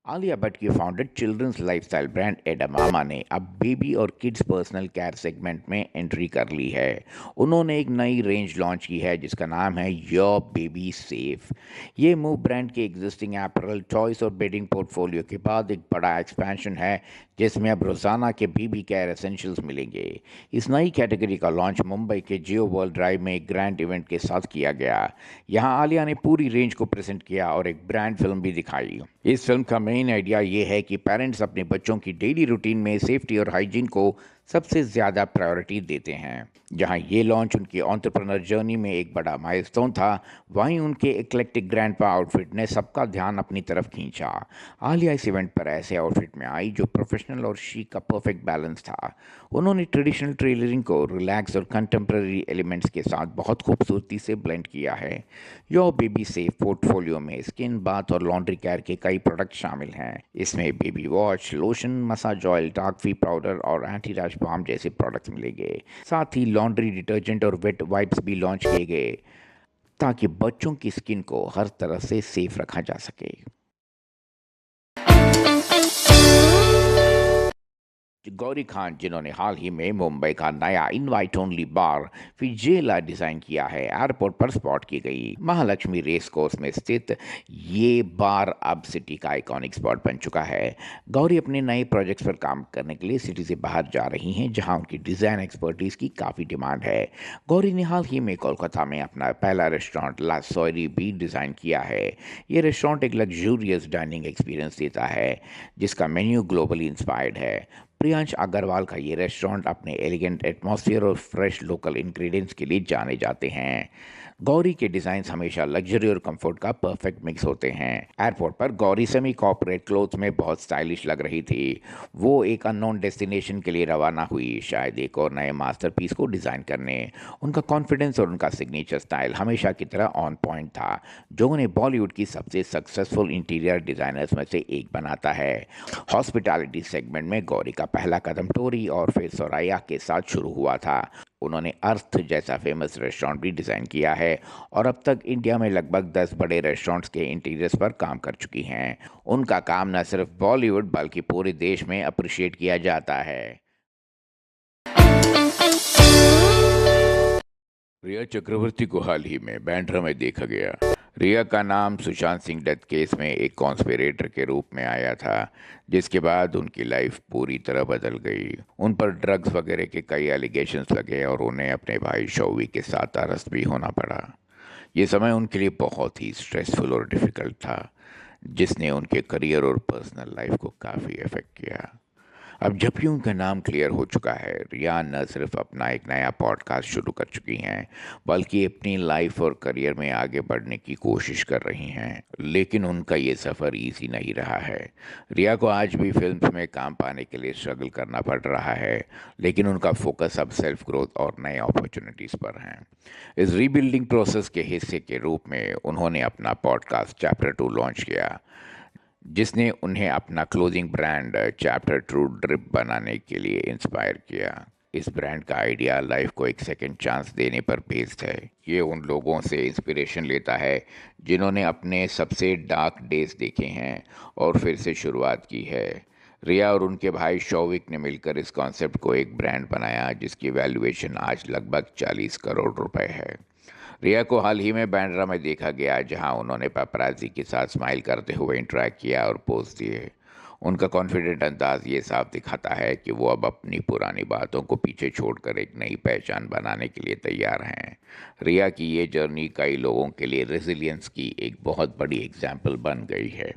आलिया भट्ट की founded children's lifestyle brand एडामामा ने अब बेबी और किड्स पर्सनल केयर सेगमेंट में एंट्री कर ली है। उन्होंने एक नई रेंज लॉन्च की है जिसका नाम है योर बेबी सेफ। ये मूव ब्रांड के एग्जिस्टिंग एपरल, टॉयज और बेडिंग पोर्टफोलियो के बाद एक बड़ा एक्सपेंशन है जिसमें अब रोजाना के बेबी केयर एसेंशियल्स मिलेंगे। इस नई कैटेगरी का लॉन्च मुंबई के जियो वर्ल्ड ड्राइव में एक ग्रैंड इवेंट के साथ किया गया। यहाँ आलिया ने पूरी रेंज को प्रेजेंट किया और एक ब्रांड फिल्म भी दिखाई। इस फिल्म का मेन आइडिया ये है कि पेरेंट्स अपने बच्चों की डेली रूटीन में सेफ्टी और हाइजीन को सबसे ज़्यादा प्रायोरिटी देते हैं। जहां ये लॉन्च उनकी एंटरप्रेन्योर जर्नी में एक बड़ा माइलस्टोन था, वहीं उनके एक्लेक्टिक ग्रैंडपा आउटफिट ने सबका ध्यान अपनी तरफ खींचा। आलिया इस इवेंट पर ऐसे आउटफिट में आई जो प्रोफेशनल और शीक का परफेक्ट बैलेंस था। उन्होंने ट्रेडिशनल टेलरिंग को रिलैक्स और कंटेम्प्रेरी एलिमेंट्स के साथ बहुत खूबसूरती से ब्लेंड किया है। योर बेबी सेफ पोर्टफोलियो में स्किन, बाथ और लॉन्ड्री केयर के कई प्रोडक्ट शामिल हैं। इसमें baby wash, lotion, massage oil, dark फी पाउडर और एंटी रैश बाम जैसे प्रोडक्ट्स मिलेंगे। साथ ही लॉन्ड्री डिटर्जेंट और वेट वाइप्स भी लॉन्च किए गए ताकि बच्चों की स्किन को हर तरह से सेफ रखा जा सके। गौरी खान, जिन्होंने हाल ही में मुंबई का नया इनवाइट ओनली बार फिजेला डिजाइन किया है, एयरपोर्ट पर स्पॉट की गई। महालक्ष्मी रेस कोर्स में स्थित ये बार अब सिटी का आइकॉनिक स्पॉट बन चुका है। गौरी अपने नए प्रोजेक्ट्स पर काम करने के लिए सिटी से बाहर जा रही हैं, जहां उनकी डिजाइन एक्सपर्टीज की काफी डिमांड है। गौरी ने हाल ही में कोलकाता में अपना पहला रेस्टोरेंट ला सोयरी भी डिजाइन किया है। ये रेस्टोरेंट एक लग्जूरियस डाइनिंग एक्सपीरियंस देता है जिसका मेन्यू ग्लोबली इंस्पायर्ड है। प्रियांश अग्रवाल का ये रेस्टोरेंट अपने एलिगेंट एटमॉस्फेयर और फ्रेश लोकल इंग्रेडिएंट्स के लिए जाने जाते हैं। गौरी के डिज़ाइंस हमेशा लग्जरी और कंफर्ट का परफेक्ट मिक्स होते हैं। एयरपोर्ट पर गौरी सेमी कॉर्पोरेट क्लोथ्स में बहुत स्टाइलिश लग रही थी। वो एक अननोन डेस्टिनेशन के लिए रवाना हुई, शायद एक और नए मास्टरपीस को डिज़ाइन करने। उनका कॉन्फिडेंस और उनका सिग्नेचर स्टाइल हमेशा की तरह ऑन पॉइंट था, जो उन्हें बॉलीवुड की सबसे सक्सेसफुल इंटीरियर डिज़ाइनर्स में से एक बनाता है। हॉस्पिटैलिटी सेगमेंट में गौरी का पहला कदम टोरी और फिर सोराया के साथ शुरू हुआ था। उन्होंने अर्थ जैसा फेमस रेस्टोरेंट भी डिज़ाइन किया है और अब तक इंडिया में लगभग 10 बड़े रेस्टोरेंट्स के इंटीरियर्स पर काम कर चुकी हैं। उनका काम न सिर्फ बॉलीवुड बल्कि पूरे देश में अप्रिशिएट किया जाता है। रिया चक्रवर्ती को हाल ही में बैंड्रा में देखा गया। रिया का नाम सुशांत सिंह डेथ केस में एक कॉन्स्पिरेटर के रूप में आया था, जिसके बाद उनकी लाइफ पूरी तरह बदल गई। उन पर ड्रग्स वगैरह के कई एलिगेशंस लगे और उन्हें अपने भाई शौवी के साथ अरेस्ट भी होना पड़ा। ये समय उनके लिए बहुत ही स्ट्रेसफुल और डिफ़िकल्ट था, जिसने उनके करियर और पर्सनल लाइफ को काफ़ी अफेक्ट किया। अब जबकि उनका नाम क्लियर हो चुका है, रिया न सिर्फ अपना एक नया पॉडकास्ट शुरू कर चुकी हैं, बल्कि अपनी लाइफ और करियर में आगे बढ़ने की कोशिश कर रही हैं। लेकिन उनका ये सफ़र इजी नहीं रहा है। रिया को आज भी फिल्म्स में काम पाने के लिए स्ट्रगल करना पड़ रहा है, लेकिन उनका फोकस अब सेल्फ ग्रोथ और नए अपॉर्चुनिटीज़ पर है। इस रीबिल्डिंग प्रोसेस के हिस्से के रूप में उन्होंने अपना पॉडकास्ट चैप्टर 2 लॉन्च किया, जिसने उन्हें अपना clothing brand chapter true drip बनाने के लिए इंस्पायर किया। इस ब्रांड का आइडिया लाइफ को एक सेकंड चांस देने पर बेस्ड है। ये उन लोगों से इंस्पिरेशन लेता है जिन्होंने अपने सबसे डार्क डेज देखे हैं और फिर से शुरुआत की है। रिया और उनके भाई शौविक ने मिलकर इस कॉन्सेप्ट को एक ब्रांड बनाया जिसकी वैल्यूएशन आज लगभग 40 करोड़ रुपए है। रिया को हाल ही में बांद्रा में देखा गया, जहां उन्होंने पेपराजी के साथ स्माइल करते हुए इंटरेक्ट किया और पोज दिए। उनका कॉन्फिडेंट अंदाज ये साफ दिखाता है कि वो अब अपनी पुरानी बातों को पीछे छोड़कर एक नई पहचान बनाने के लिए तैयार हैं। रिया की ये जर्नी कई लोगों के लिए रेजिलियंस की एक बहुत बड़ी एग्जाम्पल बन गई है।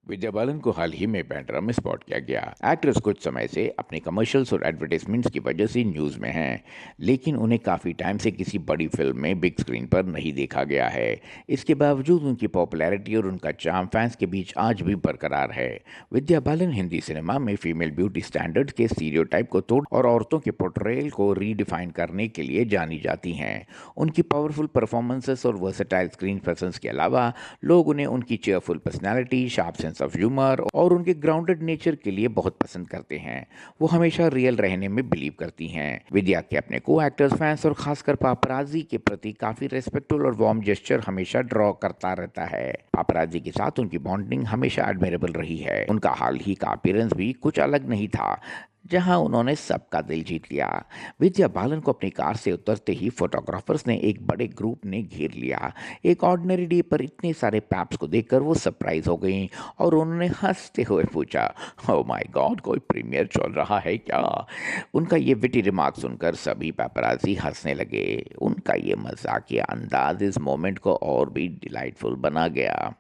विद्या बालन को हाल ही में बांद्रा में स्पॉट किया गया। एक्ट्रेस कुछ समय से अपने कमर्शियल्स और एडवर्टाइजमेंट्स की वजह से न्यूज़ में हैं, लेकिन उन्हें काफ़ी टाइम से किसी बड़ी फिल्म में बिग स्क्रीन पर नहीं देखा गया है। इसके बावजूद उनकी पॉपुलैरिटी और उनका चार्म फैंस के बीच आज भी बरकरार है। विद्या बालन हिंदी सिनेमा में फीमेल ब्यूटी स्टैंडर्ड्स के स्टीरियोटाइप को तोड़ और औरतों के पोर्ट्रेयल को रीडिफाइन करने के लिए जानी जाती हैं। उनकी पावरफुल परफॉर्मेंसेस और वर्सेटाइल स्क्रीन प्रेजेंस के अलावा लोग उन्हें उनकी cheerful personality, sharp sense sense of humour और उनके ग्राउंडेड नेचर के लिए बहुत पसंद करते हैं। वो हमेशा रियल रहने में बिलीव करती हैं। विद्या के अपने को एक्टर्स, फैंस और खासकर पापराजी के प्रति काफी रेस्पेक्टफुल और वार्म जेस्चर हमेशा ड्रॉ करता रहता है। पापराजी के साथ उनकी बॉन्डिंग हमेशा एडमिरेबल रही है। उनका हाल ही का अपीयरेंस भी कुछ अलग नहीं था, जहां उन्होंने सबका दिल जीत लिया। विद्या बालन को अपनी कार से उतरते ही फोटोग्राफर्स ने एक बड़े ग्रुप ने घेर लिया। एक ऑर्डिनरी डे पर इतने सारे पैप्स को देखकर वो सरप्राइज हो गई और उन्होंने हंसते हुए पूछा, ओह माय गॉड, कोई प्रीमियर चल रहा है क्या? उनका ये विटी रिमार्क सुनकर सभी पैपराजी हंसने लगे। उनका ये मजाकिया अंदाज इस मोमेंट को और भी डिलाइटफुल बना गया।